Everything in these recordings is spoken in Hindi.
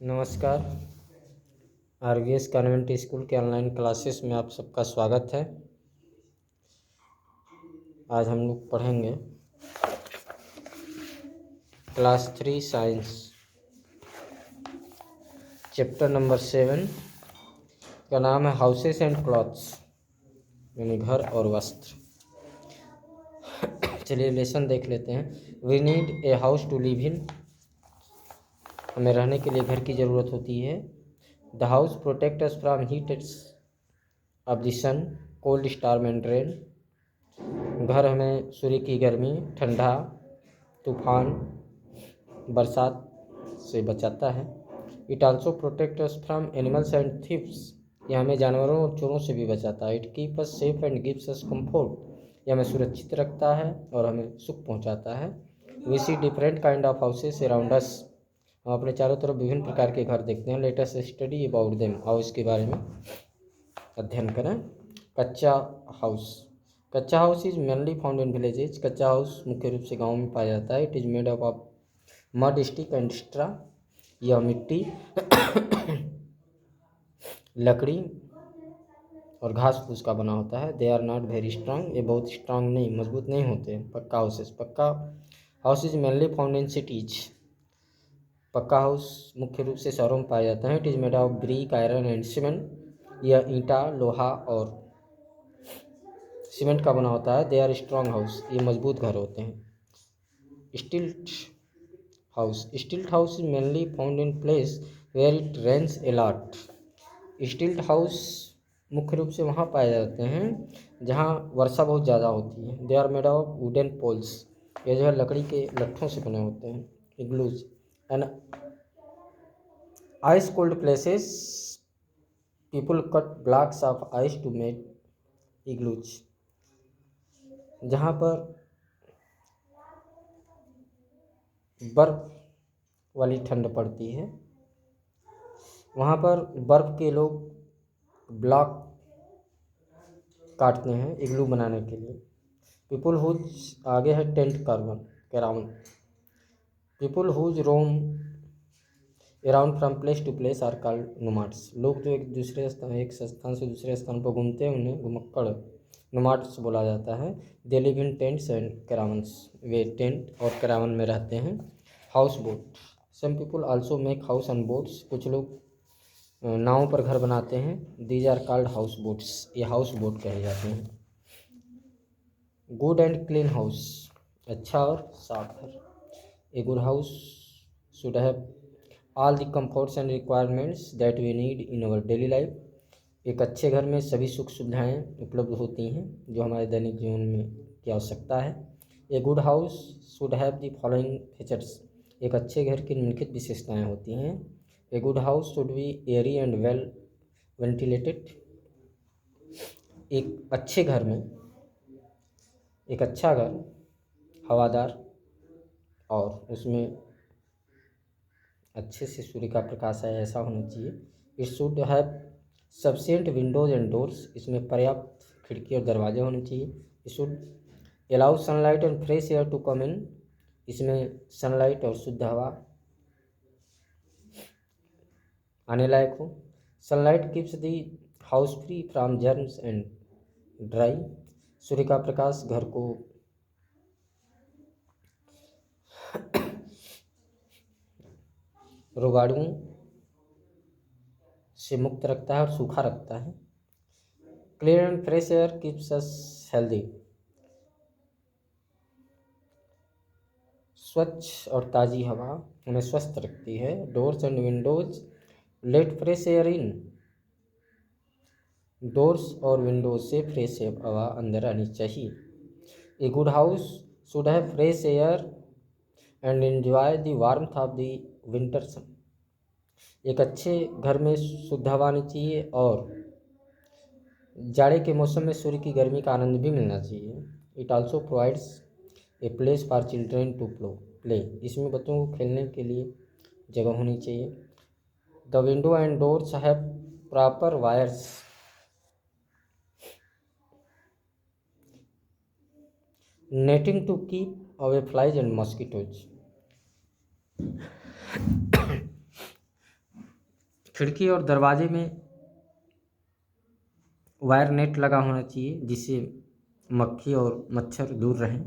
नमस्कार। आरवीएस कॉन्वेंट स्कूल के ऑनलाइन क्लासेस में आप सबका स्वागत है। आज हम लोग पढ़ेंगे क्लास 3 साइंस चैप्टर नंबर 7 का नाम है हाउसेस एंड क्लॉथ्स, यानी घर और वस्त्र। चलिए लेसन देख लेते हैं। We need a house to live in. हमें रहने के लिए घर की ज़रूरत होती है। The house protect us from heat of the sun, cold storm and rain. घर हमें सूर्य की गर्मी, ठंडा, तूफान, बरसात से बचाता है। It also protect us from animals and thieves. यह हमें जानवरों और चोरों से भी बचाता है। It keep us safe and gives us comfort. यह हमें सुरक्षित रखता है और हमें सुख पहुंचाता है। We see different kind of houses around us. हम अपने चारों तरफ विभिन्न प्रकार के घर देखते हैं। Let us study about them. आओ इसके बारे में अध्ययन करें। कच्चा हाउस। कच्चा house is mainly found in villages. कच्चा हाउस मुख्य रूप से गाँव में पाया जाता है। It is made up of mud, stick and straw. यह मिट्टी, लकड़ी और घास फूस का बना होता है। They are not very strong. ये बहुत स्ट्रांग नहीं, मजबूत नहीं होते। Pucca houses. Pucca house is mainly found in cities. पक्का हाउस मुख्य रूप से शहरों में पाया जाता है। It is made of brick, iron and cement. यह ईंटा, लोहा और सीमेंट का बना होता है। They are strong house. ये मजबूत घर होते हैं। Stilt house. Stilt house is mainly found in place where it rains a lot. Stilt house मुख्य रूप से वहाँ पाए जाते हैं जहाँ वर्षा बहुत ज़्यादा होती है। They are made of wooden poles. ये जो है लकड़ी के लट्ठों से बने होते हैं। Igloos and ice cold places. People cut blocks of ice to make igloos. जहाँ पर बर्फ वाली ठंड पड़ती है, वहाँ पर बर्फ़ के लोग ब्लॉक काटते हैं इग्लू बनाने के लिए। पीपुल हुज, आगे है tent caravan. People whose roam around from place to place are called nomads. लोग जो एक स्थान से दूसरे स्थान पर घूमते हैं उन्हें घुमक्कड़, नोमाड्स बोला जाता है। They live in tents and caravans. वे टेंट और कैरावन में रहते हैं। House boat. Some people also make house on boats. कुछ लोग नावों पर घर बनाते हैं। These are called house boats. ये हाउस बोट कहे जाते हैं। Good and clean house. अच्छा और साफ घर। A good house should have all the comforts and requirements that we need in our daily life. एक अच्छे घर में सभी सुख सुविधाएं उपलब्ध होती हैं जो हमारे दैनिक जीवन में की आवश्यकता है। A good house should have the following features. एक अच्छे घर की निम्नलिखित विशेषताएं होती हैं। ए good house should be Airy and well ventilated. एक अच्छे घर में, एक अच्छा घर हवादार और उसमें अच्छे से सूर्य का प्रकाश आए ऐसा होना चाहिए। It should have sufficient windows and doors. इसमें पर्याप्त खिड़की और दरवाजे होने चाहिए। It should allow sunlight and fresh air to come in. इसमें सनलाइट और शुद्ध हवा आने लायक हो। Sunlight keeps the house free from germs and dry. सूर्य का प्रकाश घर को रोगाणुओं से मुक्त रखता है और सूखा रखता है। Clean and fresh air keeps us healthy. स्वच्छ और ताज़ी हवा हमें स्वस्थ रखती है। Doors and windows let fresh air in. Doors और विंडोज से फ्रेश हवा अंदर आनी चाहिए। A good house should have fresh air and enjoy the warmth of the winter sun. एक अच्छे घर में शुद्ध हवा आनी चाहिए और जाड़े के मौसम में सूर्य की गर्मी का आनंद भी मिलना चाहिए। It also provides a place for children to play. इसमें बच्चों को खेलने के लिए जगह होनी चाहिए। The window and doors have proper wires netting to keep away flies and mosquitoes. खिड़की और दरवाजे में वायर नेट लगा होना चाहिए जिससे मक्खी और मच्छर दूर रहें।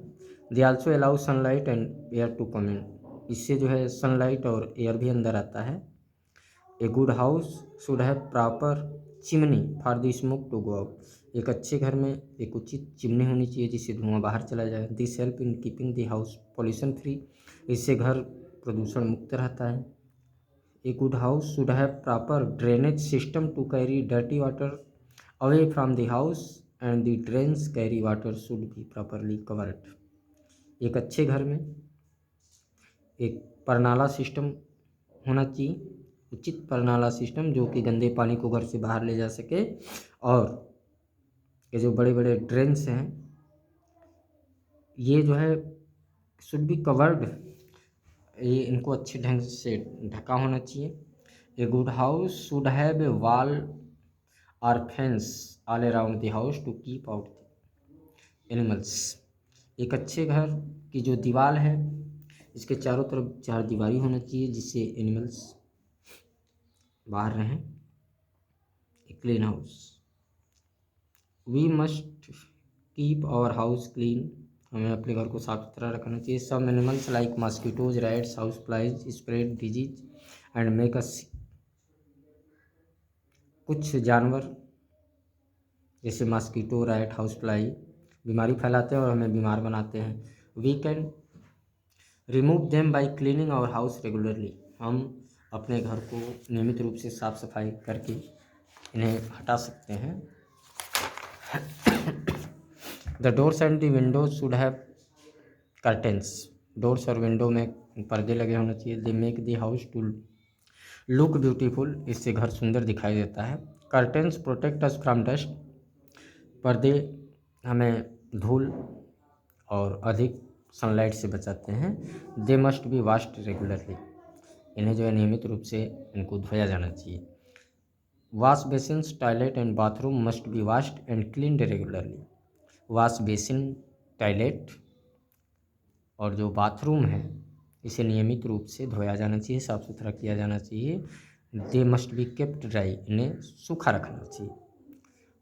They also allow sunlight and air to come in, इससे जो है सनलाइट और एयर भी अंदर आता है। A good house should have proper chimney for the smoke to go out, एक अच्छे घर में एक उचित चिमनी होनी चाहिए जिससे धुआं बाहर चला जाए। This help in keeping the house pollution free, इससे घर प्रदूषण मुक्त रहता है। A good house should have proper drainage system to carry dirty water away from the house and the drains carry water should be properly covered, एक अच्छे घर में एक परनाला सिस्टम होना चाहिए, उचित परनाला सिस्टम जो कि गंदे पानी को घर से बाहर ले जा सके। और ये जो बड़े बड़े ड्रेन्स हैं ये जो है शुड बी कवर्ड, ये इनको अच्छे ढंग से ढका होना चाहिए। A good house should have a wall और fence all around the house to keep out animals, एक अच्छे घर की जो दीवार है इसके चारों तरफ चार दीवारी होना चाहिए जिससे एनिमल्स बाहर रहें। A clean house, we must keep our house clean, हमें अपने घर को साफ सुथरा रखना चाहिए। Some animals like mosquitoes rats house flies spread disease and make us, कुछ जानवर जैसे मॉस्किटो रैट हाउस फ्लाई बीमारी फैलाते हैं और हमें बीमार बनाते हैं। We can remove them by cleaning our house regularly, हम अपने घर को नियमित रूप से साफ सफाई करके इन्हें हटा सकते हैं। The doors and the windows should have curtains, doors और विंडो में पर्दे लगे होने चाहिए। They make the house to look beautiful, इससे घर सुंदर दिखाई देता है। Curtains protect us from dust, पर्दे हमें धूल और अधिक सनलाइट से बचाते हैं। They must be washed regularly, इन्हें जो है नियमित रूप से इनको धोया जाना चाहिए। Wash basins toilet and bathroom must be washed and cleaned regularly, wash basin toilet और जो बाथरूम है इसे नियमित रूप से धोया जाना चाहिए, साफ़ सुथरा किया जाना चाहिए। They must be kept dry, इन्हें सूखा रखना चाहिए।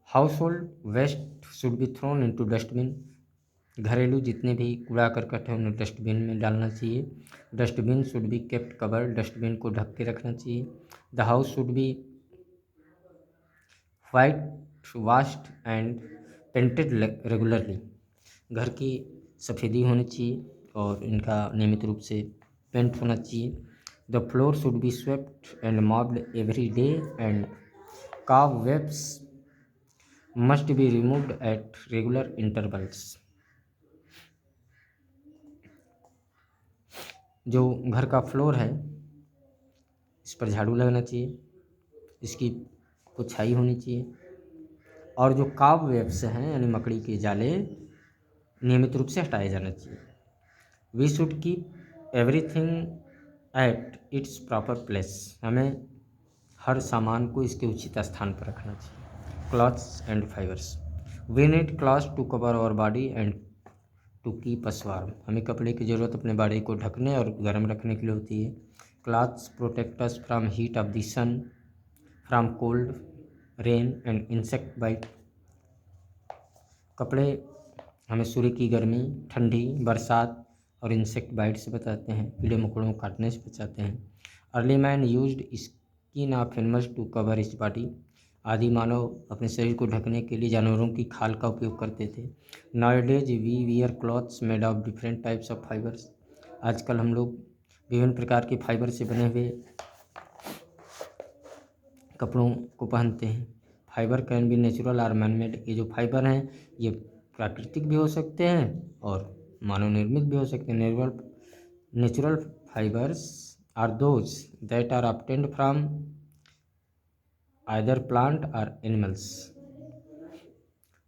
Household waste should be thrown into dustbin, घरेलू जितने भी कूड़ा करकट है उन्हें डस्टबिन में डालना चाहिए। Dustbin should be kept cover, dustbin को ढक के रखना चाहिए। The house should be white washed and painted regularly, घर की सफ़ेदी होनी चाहिए और इनका नियमित रूप से पेंट होना चाहिए। The floor should be swept and mopped every day and cobwebs must be removed at regular intervals, जो घर का फ्लोर है इस पर झाड़ू लगना चाहिए, इसकी पुछाई होनी चाहिए और जो cobwebs हैं यानी मकड़ी के जाले नियमित रूप से हटाए जाना चाहिए। We should keep everything at its proper place, हमें हर सामान को इसके उचित स्थान पर रखना चाहिए। Clothes and fibres, we need clothes to cover our body and to keep us warm, हमें कपड़े की ज़रूरत अपने बॉडी को ढकने और गर्म रखने के लिए होती है। Clothes protect us from heat of the sun, from cold rain and insect bite, कपड़े हमें सूर्य की गर्मी, ठंडी, बरसात और इंसेक्ट बाइट से बचाते हैं, कीड़े मकोड़ों को काटने से बचाते हैं। Early man used skin of animals to cover his body, आदि मानव अपने शरीर को ढकने के लिए जानवरों की खाल का उपयोग करते थे। Nowadays we wear clothes made of different types of fibres, आजकल हम लोग विभिन्न प्रकार के फाइबर से बने हुए कपड़ों को पहनते हैं। फाइबर कैन बी नेचुरल और मैन मेड, ये जो फाइबर हैं ये प्राकृतिक भी हो सकते हैं और मानव निर्मित भी हो सकते हैं। Natural fibres are those that are obtained from either plant और एनिमल्स,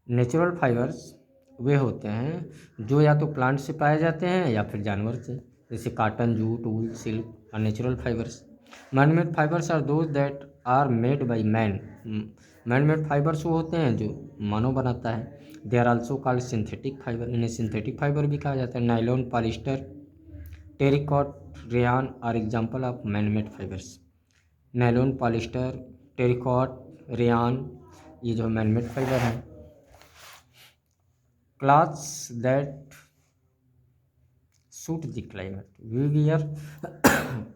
नेचुरल फाइबर्स वे होते हैं जो या तो प्लांट से पाए जाते हैं या फिर जानवर से, जैसे कॉटन, जूट, वूल, सिल्क और natural fibres. Man made fibres are those that are made by man, man made fibres वो होते हैं जो मानव बनाता है। They are also called synthetic fibre, इन्हें सिंथेटिक फाइबर भी कहा जाता है। Nylon, polyester, terrycot, rayon are example of man made fibres, nylon, polyester, terrycot, rayon, ये जो मैनमेड फाइबर हैं। Clothes that suit the climate, we wear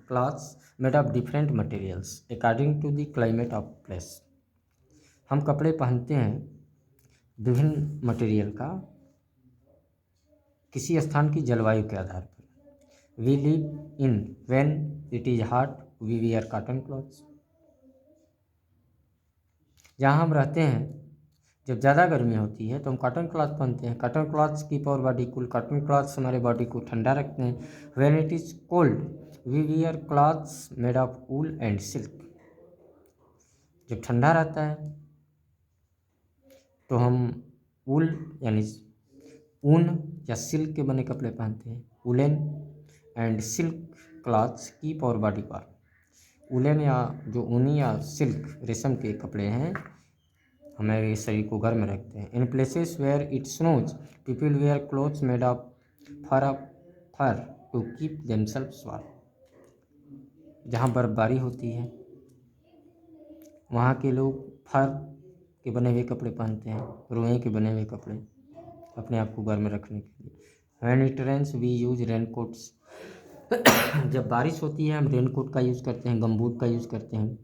clothes made of different materials according to the climate of place. हम कपड़े पहनते हैं विभिन्न मटेरियल का किसी स्थान की जलवायु के आधार पर। We live in when it is hot we wear cotton clothes. जहाँ हम रहते हैं जब ज़्यादा गर्मी होती है तो हम कॉटन क्लॉथ पहनते हैं। Cotton clothes keep our body cool, cotton clothes हमारे बॉडी को ठंडा रखते हैं। When it is cold we wear clothes made of wool and silk. जब ठंडा रहता है तो हम वूल यानी ऊन या सिल्क के बने कपड़े पहनते हैं। Woollen and silk clothes keep our body warm. Woollen या जो ऊनी या सिल्क रेशम के कपड़े हैं हमारे शरीर को गर्म रखते हैं। In places where it snows people wear clothes made of fur to keep themselves warm. जहाँ बर्फबारी होती है वहाँ के लोग फर के बने हुए कपड़े पहनते हैं, रुई के बने हुए कपड़े, अपने आप को गर्म रखने के लिए। When it rains we use raincoats. जब बारिश होती है हम रेनकोट का यूज़ करते हैं, गमबूट का यूज़ करते हैं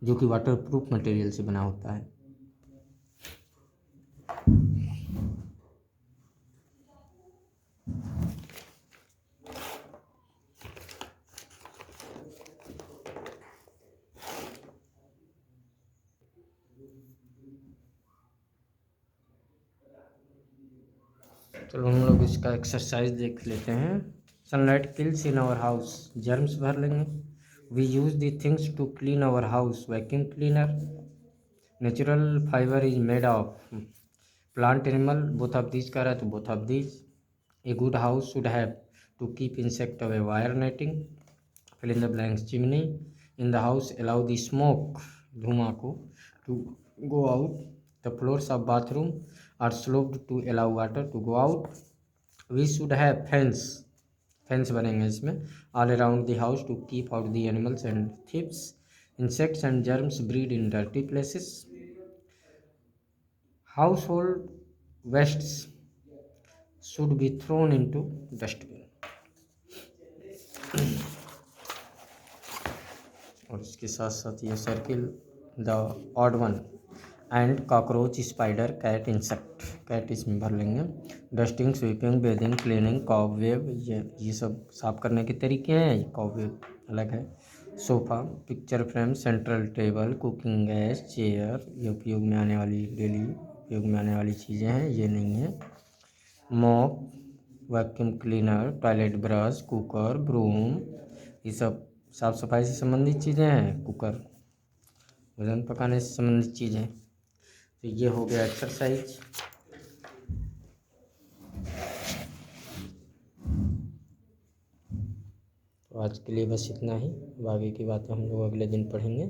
जो कि वाटर प्रूफ मटेरियल से बना होता है। चलो हम लोग इसका एक्सरसाइज देख लेते हैं। Sunlight kills in our house, germs भर लेंगे। We use the things to clean our house, vacuum cleaner. Natural fibre is made of plant animal, both of these कह रहा है तो both of these. A good house should have to keep insect away, wire netting. Fill in the blanks, chimney in the house allow the smoke, धुआं को, to go out. The floors of bathroom are sloped to allow water to go out. We should have fence, fence बनेंगे इसमें, all around the house to keep out the animals and thieves. Insects and germs breed in dirty places. Household wastes should be thrown into dustbin। और इसके साथ साथ ये circle the odd one and cockroach, spider, cat, insect, cat इसमें भर लेंगे। Dusting, sweeping, bathing, cleaning, cobweb, ये सब साफ करने के तरीके हैं। ये कॉबवेब अलग है। Sofa, picture frame, central table, cooking gas, chair, ये उपयोग में आने वाली, डेली उपयोग में आने वाली चीज़ें हैं, ये नहीं है। Mop, vacuum cleaner, toilet brush, cooker, broom, ये सब साफ़ सफाई से संबंधित चीज़ें हैं। कुकर भोजन पकाने से संबंधित चीज़ें। तो ये हो गया एक्सरसाइज। तो आज के लिए बस इतना ही। अब आगे की बातें हम लोग अगले दिन पढ़ेंगे।